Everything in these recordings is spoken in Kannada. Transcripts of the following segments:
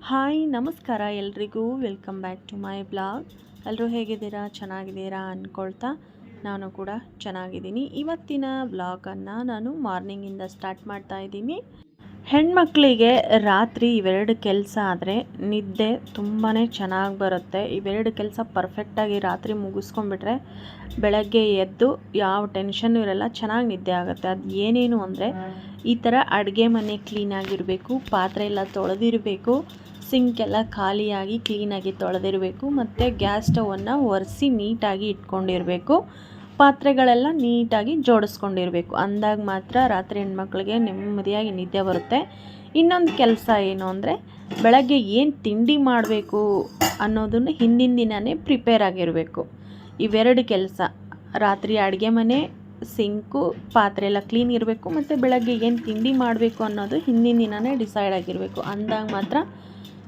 ಹಾಯ್ ನಮಸ್ಕಾರ ಎಲ್ರಿಗೂ welcome back to my blog. ಎಲ್ಲರೂ ಹೇಗಿದ್ದೀರಾ? ಚೆನ್ನಾಗಿದ್ದೀರಾ ಅಂದ್ಕೊಳ್ತಾ ನಾನು ಕೂಡ ಚೆನ್ನಾಗಿದ್ದೀನಿ. ಇವತ್ತಿನ ಬ್ಲಾಗನ್ನು ನಾನು ಮಾರ್ನಿಂಗಿಂದ ಸ್ಟಾರ್ಟ್ ಮಾಡ್ತಾ ಇದ್ದೀನಿ. ಹೆಣ್ಮಕ್ಳಿಗೆ ರಾತ್ರಿ ಇವೆರಡು ಕೆಲಸ ಆದರೆ ನಿದ್ದೆ ತುಂಬಾ ಚೆನ್ನಾಗಿ ಬರುತ್ತೆ. ಇವೆರಡು ಕೆಲಸ ಪರ್ಫೆಕ್ಟಾಗಿ ರಾತ್ರಿ ಮುಗಿಸ್ಕೊಂಡ್ಬಿಟ್ರೆ ಬೆಳಗ್ಗೆ ಎದ್ದು ಯಾವ ಟೆನ್ಷನ್ ಇರಲ್ಲ, ಚೆನ್ನಾಗಿ ನಿದ್ದೆ ಆಗುತ್ತೆ. ಅದು ಏನೇನು ಅಂದರೆ ಈ ಥರ ಅಡುಗೆ ಮನೆ ಕ್ಲೀನಾಗಿರಬೇಕು, ಪಾತ್ರೆ ಎಲ್ಲ ತೊಳೆದಿರಬೇಕು, ಸಿಂಕ್ ಎಲ್ಲ ಖಾಲಿಯಾಗಿ ಕ್ಲೀನಾಗಿ ತೊಳೆದಿರಬೇಕು, ಮತ್ತು ಗ್ಯಾಸ್ ಸ್ಟವನ್ನು ಒರೆಸಿ ನೀಟಾಗಿ ಇಟ್ಕೊಂಡಿರಬೇಕು, ಪಾತ್ರೆಗಳೆಲ್ಲ ನೀಟಾಗಿ ಜೋಡಿಸ್ಕೊಂಡಿರಬೇಕು. ಅಂದಾಗ ಮಾತ್ರ ರಾತ್ರಿ ಹೆಣ್ಮಕ್ಳಿಗೆ ನೆಮ್ಮದಿಯಾಗಿ ನಿದ್ದೆ ಬರುತ್ತೆ. ಇನ್ನೊಂದು ಕೆಲಸ ಏನು ಅಂದರೆ ಬೆಳಗ್ಗೆ ಏನು ತಿಂಡಿ ಮಾಡಬೇಕು ಅನ್ನೋದನ್ನು ಹಿಂದಿನ ದಿನವೇ ಪ್ರಿಪೇರ್ ಆಗಿರಬೇಕು. ಇವೆರಡು ಕೆಲಸ, ರಾತ್ರಿ ಅಡುಗೆ ಮನೆ, ಸಿಂಕು, ಪಾತ್ರೆ ಎಲ್ಲ ಕ್ಲೀನ್ ಇರಬೇಕು, ಮತ್ತು ಬೆಳಗ್ಗೆ ಏನು ತಿಂಡಿ ಮಾಡಬೇಕು ಅನ್ನೋದು ಹಿಂದಿನ ದಿನವೇ ಡಿಸೈಡ್ ಆಗಿರಬೇಕು. ಅಂದಾಗ ಮಾತ್ರ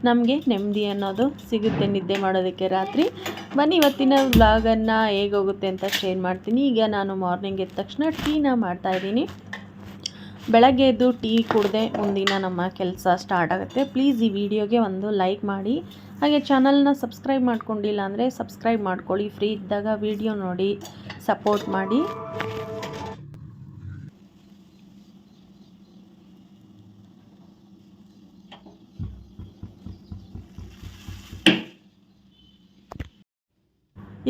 ನಮಗೆ ನೆಮ್ಮದಿ ಅನ್ನೋದು ಸಿಗುತ್ತೆ ನಿದ್ದೆ ಮಾಡೋದಕ್ಕೆ ರಾತ್ರಿ. ಬನ್ನಿ ಇವತ್ತಿನ ವ್ಲಾಗನ್ನು ಹೇಗೋಗುತ್ತೆ ಅಂತ ಶೇರ್ ಮಾಡ್ತೀನಿ. ಈಗ ನಾನು ಮಾರ್ನಿಂಗ್ ಎದ್ದ ತಕ್ಷಣ ಟೀನ ಮಾಡ್ತಾಯಿದ್ದೀನಿ. ಬೆಳಗ್ಗೆ ಎದ್ದು ಟೀ ಕುಡಿದೆ ಮುಂದಿನ ನಮ್ಮ ಕೆಲಸ ಸ್ಟಾರ್ಟ್ ಆಗುತ್ತೆ. ಪ್ಲೀಸ್ ಈ ವಿಡಿಯೋಗೆ ಒಂದು ಲೈಕ್ ಮಾಡಿ, ಹಾಗೆ ಚಾನಲ್ನ ಸಬ್ಸ್ಕ್ರೈಬ್ ಮಾಡ್ಕೊಂಡಿಲ್ಲ ಅಂದರೆ ಸಬ್ಸ್ಕ್ರೈಬ್ ಮಾಡ್ಕೊಳ್ಳಿ. ಫ್ರೀ ಇದ್ದಾಗ ವಿಡಿಯೋ ನೋಡಿ ಸಪೋರ್ಟ್ ಮಾಡಿ.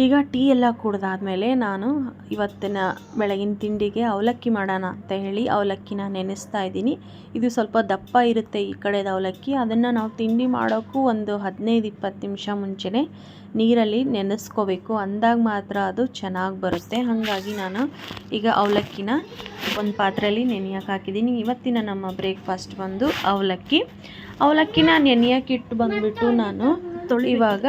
ಈಗ ಟೀ ಎಲ್ಲ ಕುಡ್ದಾದ್ಮೇಲೆ ನಾನು ಇವತ್ತಿನ ಬೆಳಗಿನ ತಿಂಡಿಗೆ ಅವಲಕ್ಕಿ ಮಾಡೋಣ ಅಂತ ಹೇಳಿ ಅವಲಕ್ಕಿನ ನೆನೆಸ್ತಾ ಇದ್ದೀನಿ. ಇದು ಸ್ವಲ್ಪ ದಪ್ಪ ಇರುತ್ತೆ ಈ ಕಡೆದ ಅವಲಕ್ಕಿ. ಅದನ್ನು ನಾವು ತಿಂಡಿ ಮಾಡೋಕ್ಕೂ ಒಂದು 15-20 ನಿಮಿಷ ಮುಂಚೆನೇ ನೀರಲ್ಲಿ ನೆನೆಸ್ಕೋಬೇಕು. ಅಂದಾಗ ಮಾತ್ರ ಅದು ಚೆನ್ನಾಗಿ ಬರುತ್ತೆ. ಹಾಗಾಗಿ ನಾನು ಈಗ ಅವಲಕ್ಕಿನ ಒಂದು ಪಾತ್ರೆಯಲ್ಲಿ ನೆನೆಯೋಕೆ ಹಾಕಿದ್ದೀನಿ. ಇವತ್ತಿನ ನಮ್ಮ ಬ್ರೇಕ್ಫಾಸ್ಟ್ ಬಂದು ಅವಲಕ್ಕಿನ ನೆನೆಯೋಕ್ಕಿಟ್ಟು ಬಂದುಬಿಟ್ಟು ನಾನು ಇವಾಗ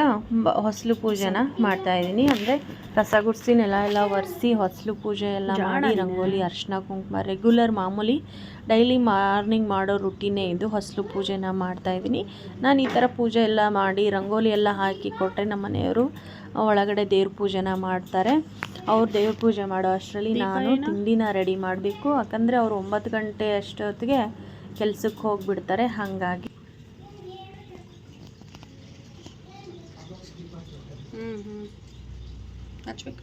ಹೊಸಲು ಪೂಜೆನ ಮಾಡ್ತಾಯಿದ್ದೀನಿ. ಅಂದರೆ ಕಸ ಗುಡಿಸಿ ನೆಲ ಎಲ್ಲ ಒರೆಸಿ ಹೊಸಲು ಪೂಜೆ ಎಲ್ಲ ಮಾಡಿ ರಂಗೋಲಿ, ಅರ್ಶಿನ ಕುಂಕುಮ ರೆಗ್ಯುಲರ್ ಮಾಮೂಲಿ ಡೈಲಿ ಮಾರ್ನಿಂಗ್ ಮಾಡೋ ರುಟೀನೇ ಇದು. ಹೊಸಲು ಪೂಜೆನ ಮಾಡ್ತಾಯಿದ್ದೀನಿ. ನಾನು ಈ ಥರ ಪೂಜೆ ಎಲ್ಲ ಮಾಡಿ ರಂಗೋಲಿ ಎಲ್ಲ ಹಾಕಿ ಕೊಟ್ಟರೆ ನಮ್ಮ ಮನೆಯವರು ಒಳಗಡೆ ದೇವ್ರ ಪೂಜೆನ ಮಾಡ್ತಾರೆ. ಅವ್ರು ದೇವ್ರ ಪೂಜೆ ಮಾಡೋ ಅಷ್ಟರಲ್ಲಿ ನಾನು ತಿಂಡಿನ ರೆಡಿ ಮಾಡಬೇಕು. ಯಾಕಂದರೆ ಅವರು 9 ಗಂಟೆ ಅಷ್ಟೊತ್ತಿಗೆ ಕೆಲ್ಸಕ್ಕೆ ಹೋಗಿಬಿಡ್ತಾರೆ. ಹಾಗಾಗಿ ಹಚ್ಬೇಕು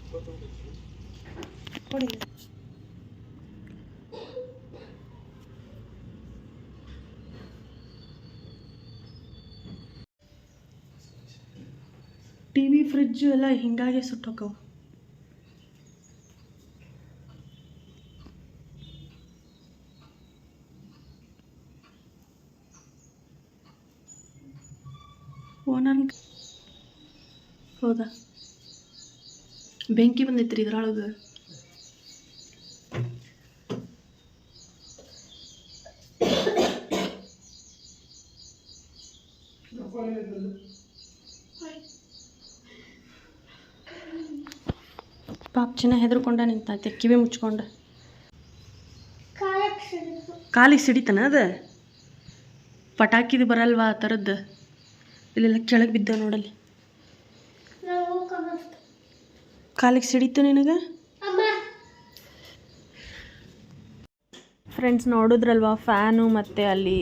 ಕೊಡಿ. ಟಿವಿ ಫ್ರಿಡ್ಜು ಎಲ್ಲ ಹಿಂಗಾಗಿ ಸುಟ್ಟೋಕವು. ಓನರ್ ಹೌದಾ, ಬೆಂಕಿ ಬಂದೈತ್ರಿ ಇದ್ರೊಳಗೆ. ಪಾಪ್ ಚಿನ್ನ ಹೆದರ್ಕೊಂಡ ನಿಂತೈತೆ, ಕಿವಿ ಮುಚ್ಕೊಂಡ. ಕಾಲಿಗೆ ಸಿಡಿತಾನ ಅದು? ಪಟಾಕಿದು ಬರಲ್ವಾ ಆ ಥರದ್ದು? ಇಲ್ಲೆಲ್ಲ ಕೆಳಗೆ ಬಿದ್ದ ನೋಡಲ್ಲಿ. ಕಾಲಿಗೆ ಸಿಡಿತು ನಿನಗೆ? ಫ್ರೆಂಡ್ಸ್ ನೋಡಿದ್ರಲ್ವ, ಫ್ಯಾನು ಮತ್ತು ಅಲ್ಲಿ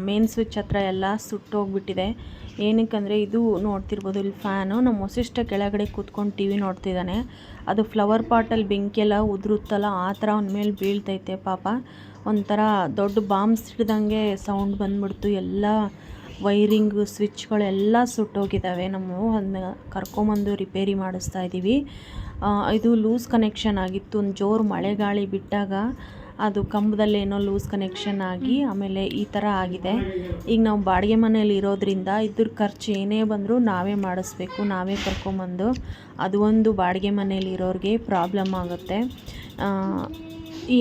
ಮೇನ್ ಸ್ವಿಚ್ ಹತ್ರ ಎಲ್ಲ ಸುಟ್ಟೋಗ್ಬಿಟ್ಟಿದೆ. ಏನಕ್ಕಂದರೆ ಇದು ನೋಡ್ತಿರ್ಬೋದು, ಇಲ್ಲಿ ಫ್ಯಾನು ನಮ್ಮ ವಸಿಷ್ಠ ಕೆಳಗಡೆ ಕೂತ್ಕೊಂಡು ಟಿ ವಿ ನೋಡ್ತಿದ್ದಾನೆ. ಅದು ಫ್ಲವರ್ ಪಾಟಲ್ಲಿ ಬೆಂಕಿಯೆಲ್ಲ ಉದುರುತ್ತಲ್ಲ, ಆ ಥರ ಅವನ ಮೇಲೆ ಬೀಳ್ತೈತೆ. ಪಾಪ ಒಂಥರ ದೊಡ್ಡ ಬಾಂಬ್ ಸಿಡ್ದಂಗೆ ಸೌಂಡ್ ಬಂದ್ಬಿಡ್ತು. ಎಲ್ಲ ವೈರಿಂಗು ಸ್ವಿಚ್ಗಳೆಲ್ಲ ಸುಟ್ಟೋಗಿದ್ದಾವೆ. ನಾವು ಅದನ್ನ ಕರ್ಕೊಂಬಂದು ರಿಪೇರಿ ಮಾಡಿಸ್ತಾ ಇದ್ದೀವಿ. ಇದು ಲೂಸ್ ಕನೆಕ್ಷನ್ ಆಗಿತ್ತು. ಒಂದು ಜೋರು ಮಳೆ ಗಾಳಿ ಬಿಟ್ಟಾಗ ಅದು ಕಂಬದಲ್ಲೇನೋ ಲೂಸ್ ಕನೆಕ್ಷನ್ ಆಗಿ ಆಮೇಲೆ ಈ ಥರ ಆಗಿದೆ. ಈಗ ನಾವು ಬಾಡಿಗೆ ಮನೇಲಿ ಇರೋದ್ರಿಂದ ಇದ್ರ ಖರ್ಚು ಏನೇ ಬಂದರೂ ನಾವೇ ಮಾಡಿಸ್ಬೇಕು, ನಾವೇ ಕರ್ಕೊಂಬಂದು. ಅದು ಒಂದು ಬಾಡಿಗೆ ಮನೇಲಿ ಇರೋರಿಗೆ ಪ್ರಾಬ್ಲಮ್ ಆಗುತ್ತೆ.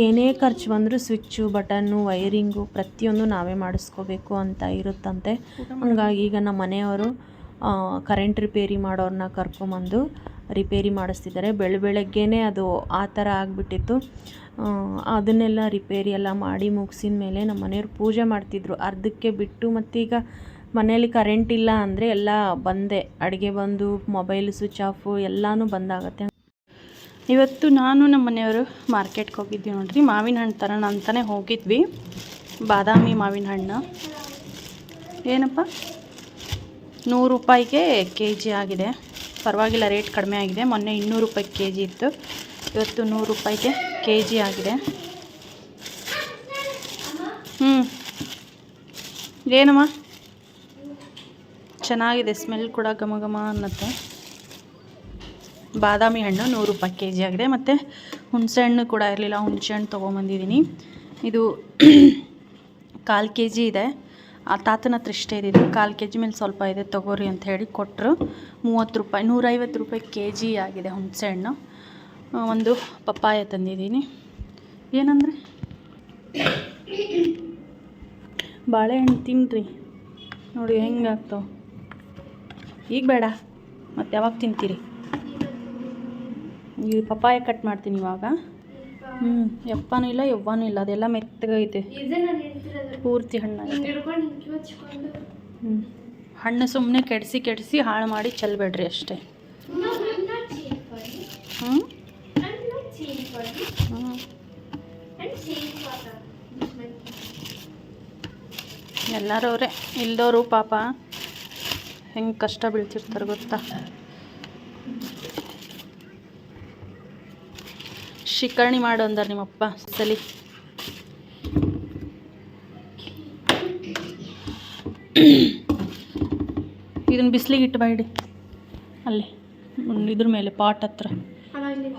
ಏನೇ ಖರ್ಚು ಬಂದರೂ ಸ್ವಿಚ್ಚು, ಬಟನ್ನು, ವೈರಿಂಗು ಪ್ರತಿಯೊಂದು ನಾವೇ ಮಾಡಿಸ್ಕೋಬೇಕು ಅಂತ ಇರುತ್ತಂತೆ. ಹಂಗಾಗಿ ಈಗ ನಮ್ಮ ಮನೆಯವರು ಕರೆಂಟ್ ರಿಪೇರಿ ಮಾಡೋರನ್ನ ಕರ್ಕೊಂಬಂದು ರಿಪೇರಿ ಮಾಡಿಸ್ತಿದ್ದಾರೆ. ಬೆಳಗ್ಗೆನೇ ಅದು ಆ ಥರ ಆಗಿಬಿಟ್ಟಿತ್ತು. ಅದನ್ನೆಲ್ಲ ರಿಪೇರಿ ಎಲ್ಲ ಮಾಡಿ ಮುಗಿಸಿದ ಮೇಲೆ ನಮ್ಮ ಮನೆಯವ್ರು ಪೂಜೆ ಮಾಡ್ತಿದ್ರು. ಅರ್ಧಕ್ಕೆ ಬಿಟ್ಟು ಮತ್ತೀಗ ಮನೇಲಿ ಕರೆಂಟ್ ಇಲ್ಲ ಅಂದರೆ ಎಲ್ಲ ಬಂದೆ, ಅಡುಗೆ ಬಂದು ಮೊಬೈಲ್ ಸ್ವಿಚ್ ಆಫು ಎಲ್ಲನೂ ಬಂದಾಗತ್ತೆ. ಇವತ್ತು ನಾನು ನಮ್ಮ ಮನೆಯವರು ಮಾರ್ಕೆಟ್ಗೆ ಹೋಗಿದ್ವಿ ನೋಡ್ರಿ. ಮಾವಿನ ಹಣ್ಣು ತರೋಣ ಅಂತಲೇ ಹೋಗಿದ್ವಿ. ಬಾದಾಮಿ ಮಾವಿನ ಹಣ್ಣು. ಏನಪ್ಪ 100 ರೂಪಾಯಿಗೆ kg ಆಗಿದೆ. ಪರವಾಗಿಲ್ಲ, ರೇಟ್ ಕಡಿಮೆ ಆಗಿದೆ. ಮೊನ್ನೆ 200 ರೂಪಾಯಿ kg ಇತ್ತು, ಇವತ್ತು 100 ರೂಪಾಯಿಗೆ kg ಆಗಿದೆ. ಏನಮ್ಮ, ಚೆನ್ನಾಗಿದೆ, ಸ್ಮೆಲ್ ಕೂಡ ಘಮ ಘಮ ಅನ್ನತ್ತೆ. ಬಾದಾಮಿ ಹಣ್ಣು 100 ರೂಪಾಯಿ kg ಆಗಿದೆ. ಮತ್ತು ಹುಣಸೆ ಹಣ್ಣು ಕೂಡ ಇರಲಿಲ್ಲ, ಹುಣಸೆ ಹಣ್ಣು ತೊಗೊಂಬಂದಿದ್ದೀನಿ. ಇದು 1/4 kg ಇದೆ. ಆ ತಾತನ ಹತ್ರ ಇಷ್ಟೇ ಇದೆ, 1/4 kg ಮೇಲೆ ಸ್ವಲ್ಪ ಇದೆ, ತೊಗೋರಿ ಅಂತ ಹೇಳಿ ಕೊಟ್ಟರು. 30 ರೂಪಾಯಿ, 150 ರೂಪಾಯಿ kg ಆಗಿದೆ ಹುಣಸೆ ಹಣ್ಣು. ಒಂದು ಪಪ್ಪಾಯ ತಂದಿದ್ದೀನಿ. ಏನಂದರೆ ಬಾಳೆಹಣ್ಣು ತಿನ್ನಿರಿ, ನೋಡಿ ಹೆಂಗೆ ಆಗ್ತಾವೆ. ಈಗ ಬೇಡ, ಮತ್ತು ಯಾವಾಗ ತಿಂತೀರಿ? ಈ ಪಪ್ಪಾಯ ಕಟ್ ಮಾಡ್ತೀನಿ ಇವಾಗ. ಯಪ್ಪನೂ ಇಲ್ಲ ಯವ್ವನೂ ಇಲ್ಲ, ಅದೆಲ್ಲ ಮೆತ್ತಗೈತೆ, ಪೂರ್ತಿ ಹಣ್ಣಾಗೈತೆ. ಹಣ್ಣು ಸುಮ್ಮನೆ ಕೆಡಿಸಿ ಹಾಳು ಮಾಡಿ ಚೆಲ್ಲಬೇಡ್ರಿ ಅಷ್ಟೇ. ಎಲ್ಲರೂ ಅವರೇ, ಇಲ್ದವರು ಪಾಪ ಹೆಂಗೆ ಕಷ್ಟ ಬೀಳ್ತಿರ್ತಾರೆ ಗೊತ್ತಾ. ಶಿಕರ್ಣಿ ಮಾಡು ಅಂದಾರೆ ನಿಮ್ಮಪ್ಪ ಸಲಿ. ಇದನ್ನು ಬಿಸಿಲಿಗೆ ಇಟ್ಟು ಬಾಯಿಡಿ, ಅಲ್ಲಿ ಇದ್ರ ಮೇಲೆ ಪಾಟ್ ಹತ್ರ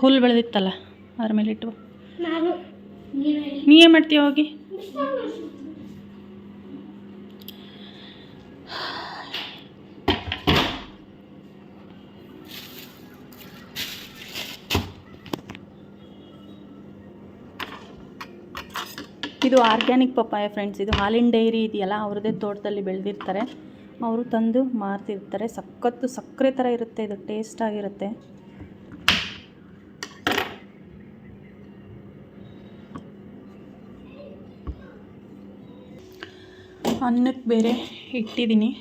ಹುಲ್ಲು ಬೆಳೆದಿತ್ತಲ್ಲ ಅದ್ರ ಮೇಲೆ ಇಟ್ಟು. ನೀ ಏನು ಮಾಡ್ತೀಯ ಹೋಗಿ? ಇದು ಆರ್ಗ್ಯಾನಿಕ್ ಪಪ್ಪಾಯ ಫ್ರೆಂಡ್ಸ್. ಇದು ಹಾಲಿನ ಡೈರಿ ಇದೆಯಲ್ಲ, ಅವ್ರದ್ದೇ ತೋಟದಲ್ಲಿ ಬೆಳೆದಿರ್ತಾರೆ, ಅವರು ತಂದು ಮಾರ್ತಿರ್ತಾರೆ. ಸಖತ್ತು ಸಕ್ಕರೆ ಥರ ಇರುತ್ತೆ, ಇದು ಟೇಸ್ಟ್ ಆಗಿರುತ್ತೆ. ಅನ್ನಕ್ಕೆ ಬೇರೆ ಇಟ್ಟಿದ್ದೀನಿ.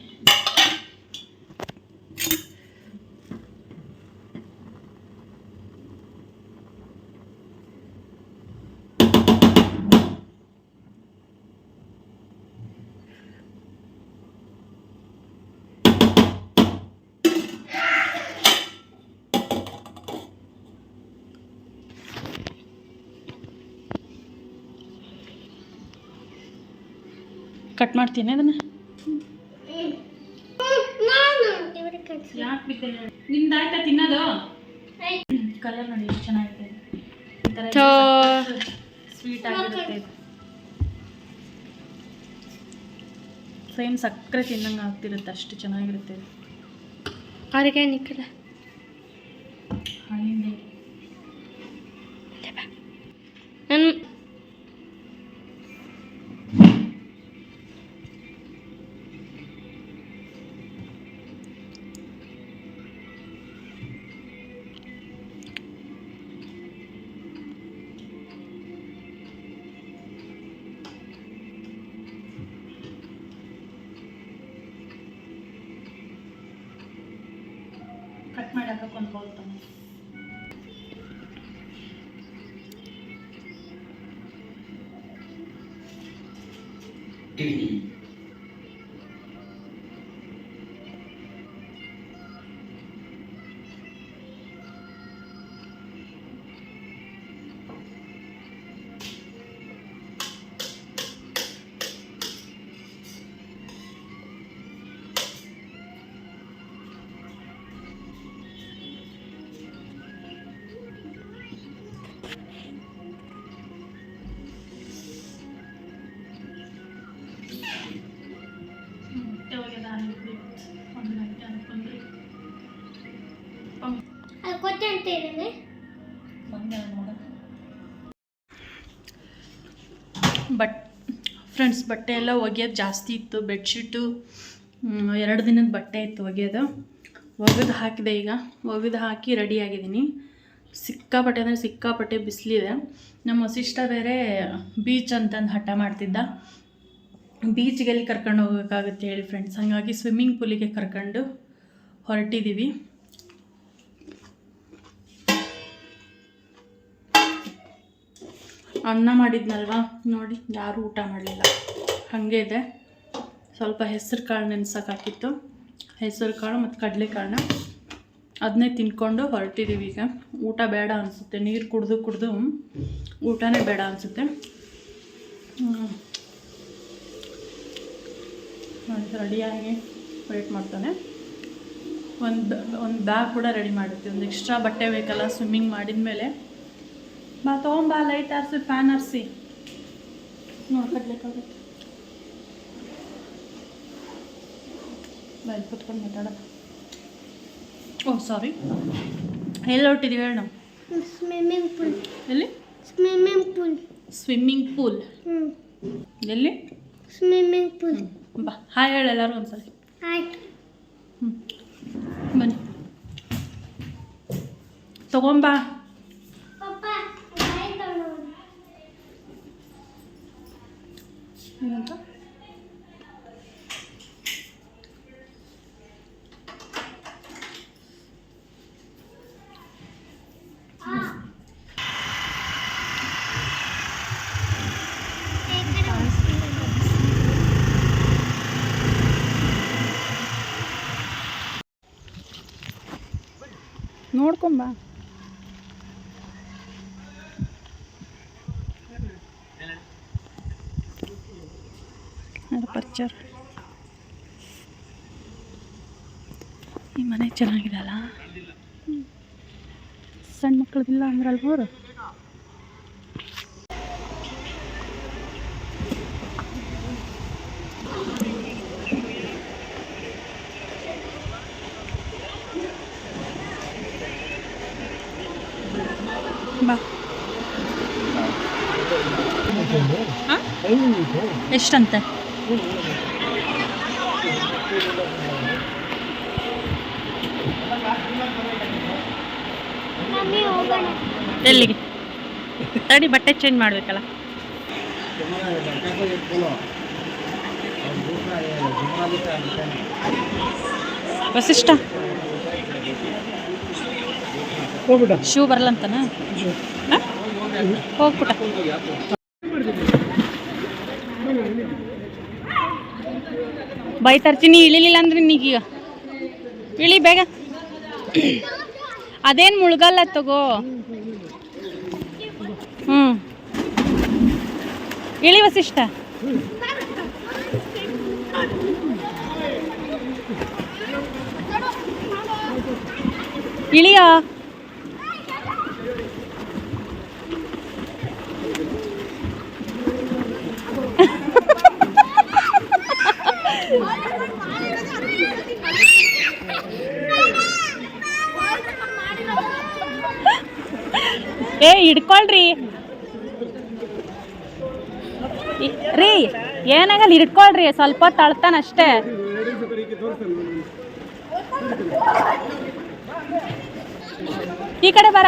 ಕಟ್ ಮಾಡ್ತೀನಿ ಅದನ್ನು. ಯಾಕೆ ಬಿದ್ದೆ? ನಿಮ್ದಾಯ್ತಾ ತಿನ್ನೋದು? ಕಲರ್ ನೋಡಿ ಎಷ್ಟು ಚೆನ್ನಾಗಿದೆ, ಸ್ವೀಟ್ ಆಗಿರುತ್ತೆ. ಸೇಮ್ ಸಕ್ಕರೆ ತಿನ್ನಂಗೆ ಆಗ್ತಿರುತ್ತೆ, ಅಷ್ಟು ಚೆನ್ನಾಗಿರುತ್ತೆ. ಆರ್ಗ್ಯಾನಿಕ್ ಅಲ್ಲ, ಹಾಲಿಂದ ನಾನು ಕಟ್ ಮಾಡಿ ಹಾಕೊಂಡು ಹೋಗ್ತಾನೆ. ಫ್ರೆಂಡ್ಸ್, ಬಟ್ಟೆ ಎಲ್ಲ ಒಗೆಯೋದು ಜಾಸ್ತಿ ಇತ್ತು. ಬೆಡ್ಶೀಟು 2 ದಿನದ ಬಟ್ಟೆ ಇತ್ತು ಒಗೆಯೋದು. ಒಗೆದು ಹಾಕಿದೆ, ಈಗ ಒಗೆದು ಹಾಕಿ ರೆಡಿಯಾಗಿದ್ದೀನಿ. ಸಿಕ್ಕಾಪಟ್ಟೆ ಅಂದರೆ ಸಿಕ್ಕಾಪಟ್ಟೆ ಬಿಸಿಲಿದೆ. ನಮ್ಮ ವಸಿಷ್ಠ ಬೇರೆ ಬೀಚ್ ಅಂತಂದು ಹಠ ಮಾಡ್ತಿದ್ದ. ಬೀಚ್ಗೆ ಎಲ್ಲಿ ಕರ್ಕೊಂಡು ಹೋಗೋಕ್ಕಾಗುತ್ತೆ ಹೇಳಿ ಫ್ರೆಂಡ್ಸ್. ಹಾಗಾಗಿ ಸ್ವಿಮ್ಮಿಂಗ್ ಪೂಲಿಗೆ ಕರ್ಕೊಂಡು ಹೊರಟಿದ್ದೀವಿ. ಅನ್ನ ಮಾಡಿದ್ನಲ್ವ ನೋಡಿ, ಯಾರೂ ಊಟ ಮಾಡಲಿಲ್ಲ, ಹಾಗೆ ಇದೆ. ಸ್ವಲ್ಪ ಹೆಸರು ಕಾಳು ನೆನೆಸೋಕ್ಕಾಕಿತ್ತು, ಹೆಸರು ಕಾಳು ಮತ್ತು ಕಡಲೆಕಾಳನ್ನ ಅದನ್ನೇ ತಿನ್ಕೊಂಡು ಹೊರಟಿದ್ದೀವಿ. ಈಗ ಊಟ ಬೇಡ ಅನಿಸುತ್ತೆ, ನೀರು ಕುಡಿದು ಊಟನೇ ಬೇಡ ಅನಿಸುತ್ತೆ. ರೆಡಿಯಾಗಿ ವೆಯ್ಟ್ ಮಾಡ್ತಾನೆ. ಒಂದು ಬ್ಯಾಗ್ ಕೂಡ ರೆಡಿ ಮಾಡಿರ್ತೀವಿ. ಒಂದು ಎಕ್ಸ್ಟ್ರಾ ಬಟ್ಟೆ ಬೇಕಲ್ಲ ಸ್ವಿಮ್ಮಿಂಗ್ ಮಾಡಿದ ಮೇಲೆ. ಬಾ ತೊಗೊಂಬಾ, ಲೈಟ್ ಆರಿಸಿ, ಫ್ಯಾನ್ ಆರಿಸಿ. ನೋಡಿ ಕಡಲೆಕಾಳು ಬಾಯ್ ಕುತ್ಕೊಂಡು ಮಾತಾಡೋಣ. ಓ ಸಾರಿ, ಎಲ್ಲಿ ಹೊರಟಿದ್ದೀವಿ ಹೇಳಿ ನಾವು? Swimming pool. ಎಲ್ಲಿ? Swimming pool. Swimming pool. ಎಲ್ಲಿ? Swimming pool. ಬಾ ಹಾಯ್ ಹೇಳಿ ಎಲ್ಲರೂ ಒಂದ್ಸರಿ. ಆಯ್ತು. ಬನ್ನಿ ತಗೊಂಬಾ. ಏನಂತ? ನೋಡ್ಕೊಂಬ. ಪರ್ಚರ್ ಈ ಮನೆ ಚೆನ್ನಾಗಿದಲ್ಲ. ಸಣ್ಣ ಮಕ್ಕಳದಿಲ್ಲ ಅಂದ್ರಲ್ವ ಅವರು. ಬಾ. ಎಷ್ಟಂತೆ? ಎಲ್ಲಿಗೆ? ತಡಿ, ಬಟ್ಟೆ ಚೇಂಜ್ ಮಾಡ್ಬೇಕಲ್ಲ. ವಸಿಷ್ಠ ಶೂ ಬರಲ್ಲಂತನ? ಹೋಗ್ಬಿಟ್ಟ. ಬೈತರ್ತೀನಿ, ಇಳಿಲಿಲ್ಲ ಅಂದ್ರೆ ನೀಗೀಗ ಇಳಿ ಬೇಗ. ಅದೇನು ಮುಳುಗಲ್ಲ ತಗೋ. ಇಳಿ ವಸಿಷ್ಠ. ಇಳಿಯ. ಏ ಹಿಡ್ಕೊಳ್ರಿ ರೀ, ಏನಾಗಲ್ಲ, ಹಿಡ್ಕೊಳ್ರಿ, ಸ್ವಲ್ಪ ತಳ್ತಾನಷ್ಟೇ. ಈ ಕಡೆ ಬರ.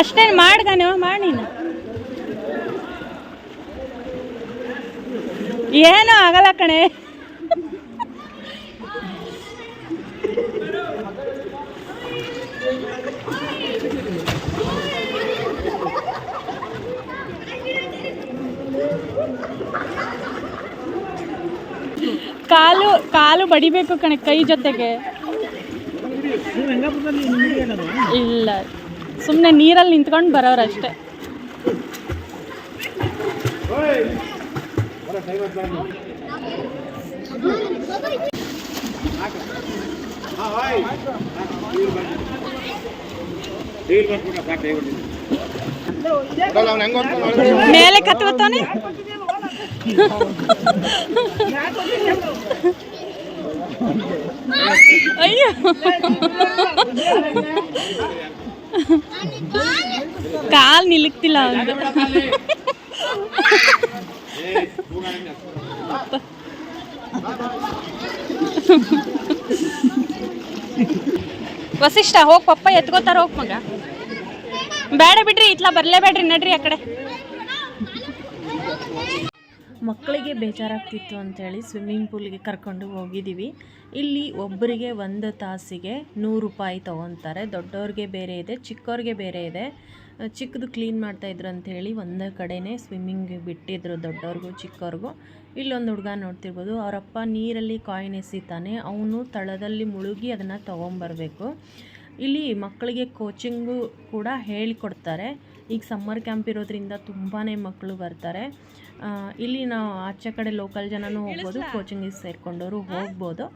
ಅಷ್ಟೇನು ಮಾಡ್ಗಾನು ಮಾಡಿ. ನೀನು ಏನೂ ಆಗಲ್ಲ ಕಣೆ. ಕಾಲು ಕಾಲು ಬಡಿಬೇಕು ಕಣೆ ಕೈ ಜೊತೆಗೆ. ಇಲ್ಲ, ಸುಮ್ಮನೆ ನೀರಲ್ಲಿ ನಿಂತ್ಕೊಂಡು ಬರೋರಷ್ಟೇ. ಮೇಲೆ ಕತ್ವತ್ತಾನೆ. ಅಯ್ಯೋ, ಕಾಲ್ ನಿಲುಕ್ತಿಲ್ಲ ಅವನು. ವಸಿಷ್ಠ ಹೋಗಿ, ಪಪ್ಪ ಎತ್ಕೋತಾರ, ಹೋಗಿ ಮಗ. ಬೇಡ ಬಿಡ್ರಿ, ಇತ್ಲ ಬರಲೇಬೇಡ್ರಿ, ನಡ್ರಿ ಆ ಕಡೆ. ಮಕ್ಕಳಿಗೆ ಬೇಜಾರಾಗ್ತಿತ್ತು ಅಂಥೇಳಿ ಸ್ವಿಮ್ಮಿಂಗ್ ಪೂಲ್ಗೆ ಕರ್ಕೊಂಡು ಹೋಗಿದ್ದೀವಿ. ಇಲ್ಲಿ ಒಬ್ಬರಿಗೆ 1 ತಾಸಿಗೆ 100 ರೂಪಾಯಿ ತೊಗೊತಾರೆ. ದೊಡ್ಡವ್ರಿಗೆ ಬೇರೆ ಇದೆ, ಚಿಕ್ಕವ್ರಿಗೆ ಬೇರೆ ಇದೆ. ಚಿಕ್ಕದು ಕ್ಲೀನ್ ಮಾಡ್ತಾಯಿದ್ರು ಅಂಥೇಳಿ ಒಂದೇ ಕಡೆನೇ ಸ್ವಿಮ್ಮಿಂಗ್ ಬಿಟ್ಟಿದ್ರು ದೊಡ್ಡವ್ರಿಗೂ ಚಿಕ್ಕವ್ರಿಗೂ. ಇಲ್ಲೊಂದು ಹುಡುಗ ನೋಡ್ತಿರ್ಬೋದು, ಅವರಪ್ಪ ನೀರಲ್ಲಿ ಕಾಯಿನ್ ಎಸಿತಾನೆ, ಅವನು ತಳದಲ್ಲಿ ಮುಳುಗಿ ಅದನ್ನು ತೊಗೊಂಬರ್ಬೇಕು. ಇಲ್ಲಿ ಮಕ್ಕಳಿಗೆ ಕೋಚಿಂಗು ಕೂಡ ಹೇಳಿಕೊಡ್ತಾರೆ. ಈಗ ಸಮ್ಮರ್ ಕ್ಯಾಂಪ್ ಇರೋದ್ರಿಂದ ತುಂಬಾ ಮಕ್ಕಳು ಬರ್ತಾರೆ. ಇಲ್ಲಿ ನಾವು ಆಚೆ ಕಡೆ ಲೋಕಲ್ ಜನನೂ ಹೋಗ್ಬೋದು, ಕೋಚಿಂಗಿಗೆ ಸೇರಿಕೊಂಡವರು ಹೋಗ್ಬೋದು.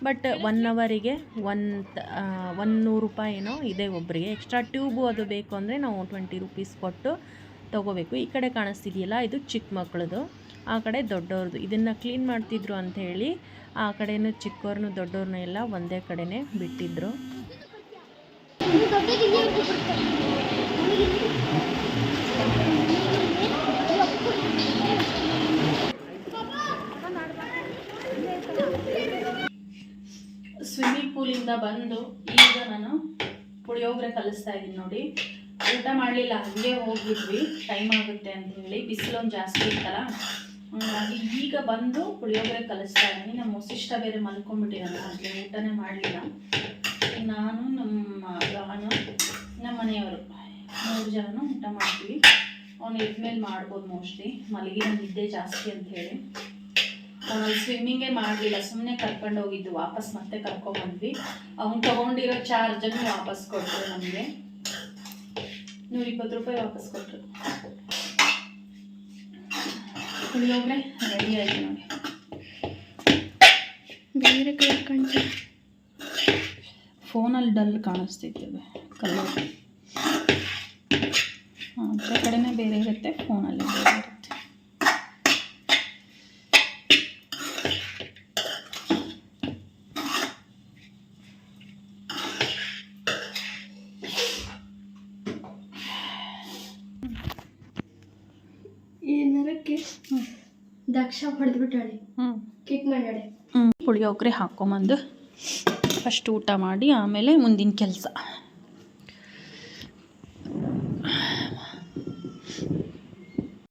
ಬಟ್ 1 ಅವರಿಗೆ 100 ರೂಪಾಯಿ ಏನೋ ಇದೆ ಒಬ್ಬರಿಗೆ. ಎಕ್ಸ್ಟ್ರಾ ಟ್ಯೂಬು ಅದು ಬೇಕು ಅಂದರೆ ನಾವು 20 ರೂಪೀಸ್ ಕೊಟ್ಟು ತೊಗೋಬೇಕು. ಈ ಕಡೆ ಕಾಣಿಸ್ತಿದೆಯಲ್ಲ, ಇದು ಚಿಕ್ಕ ಮಕ್ಕಳದು, ಆ ಕಡೆ ದೊಡ್ಡವ್ರದ್ದು. ಇದನ್ನು ಕ್ಲೀನ್ ಮಾಡ್ತಿದ್ರು ಅಂಥೇಳಿ ಆ ಕಡೆನೂ ಚಿಕ್ಕವ್ರನ್ನೂ ದೊಡ್ಡವ್ರನ್ನೂ ಎಲ್ಲ ಒಂದೇ ಕಡೆನೇ ಬಿಟ್ಟಿದ್ರು. ಸ್ವಿಮ್ಮಿಂಗ್ ಪೂಲಿಂದ ಬಂದು ಈಗ ನಾನು ಪುಳಿಯೋಗರೆ ಕಲಿಸ್ತಾ ಇದ್ದೀನಿ ನೋಡಿ. ಊಟ ಮಾಡಲಿಲ್ಲ, ಹಾಗೆ ಹೋಗಿದ್ವಿ, ಟೈಮ್ ಆಗುತ್ತೆ ಅಂತ ಹೇಳಿ. ಬಿಸಿಲೊಂದು ಜಾಸ್ತಿ ಇತ್ತಲ್ಲ, ಹಾಗಾಗಿ ಈಗ ಬಂದು ಪುಳಿಯೋಗರೆ ಕಲಿಸ್ತಾ ಇದ್ದೀನಿ. ನಮ್ಮ ವಸಿಷ್ಠ ಬೇರೆ ಮಲ್ಕೊಂಡ್ಬಿಟ್ಟಿರಲ್ಲ, ಹಾಗೆ ಊಟನೇ ಮಾಡಲಿಲ್ಲ. ನಾನು ನಮ್ಮ ಮನೆಯವರು 3 ಜನನು ಊಟ ಮಾಡ್ತೀವಿ. ಅವ್ನು ಇದ್ಮೇಲೆ ಮಾಡ್ಬೋದು ಮೋಸ್ಟ್ಲಿ, ಮಲಗಿನ ನಿದ್ದೆ ಜಾಸ್ತಿ ಅಂತ ಹೇಳಿ. ಅವನಲ್ಲಿ ಸ್ವಿಮ್ಮಿಂಗೇ ಮಾಡಲಿಲ್ಲ, ಸುಮ್ಮನೆ ಕರ್ಕೊಂಡು ಹೋಗಿದ್ದು, ವಾಪಸ್ ಮತ್ತೆ ಕರ್ಕೊಂಡ್ಬಂದ್ವಿ. ಅವ್ನು ತೊಗೊಂಡಿರೋ ಚಾರ್ಜನ್ನು ವಾಪಸ್ ಕೊಟ್ಟರು, ನಮಗೆ 120 ರೂಪಾಯಿ ವಾಪಸ್ ಕೊಟ್ಟರು. ಪುಳಿಯೋಗರೆ ರೆಡಿ ಆಯಿತು ನೋಡಿ. ಬೇರೆ ಕಲರ್ ಕಾಣ್ತಾ, ಫೋನಲ್ಲಿ ಡಲ್ ಕಾಣಿಸ್ತಿತ್ತು ಕಲರ್. ಆಚೆ ಕಡೆನೇ ಬೇರೆ ಇರುತ್ತೆ, ಫೋನಲ್ಲಿ ಬೇರೆ ಇರುತ್ತೆ. ಈ ನರಕ್ಕೆ ದಕ್ಷ ಹೊಡೆದ್ಬಿಟ್ಟಾಳೆ, ಕಿಕ್ ಮಾಡ್ಯಾಳೆ. ಪುಳಿಯೋಗರೆ ಹಾಕ್ಕೊಂಬಂದು ಫಸ್ಟ್ ಊಟ ಮಾಡಿ ಆಮೇಲೆ ಮುಂದಿನ ಕೆಲಸ.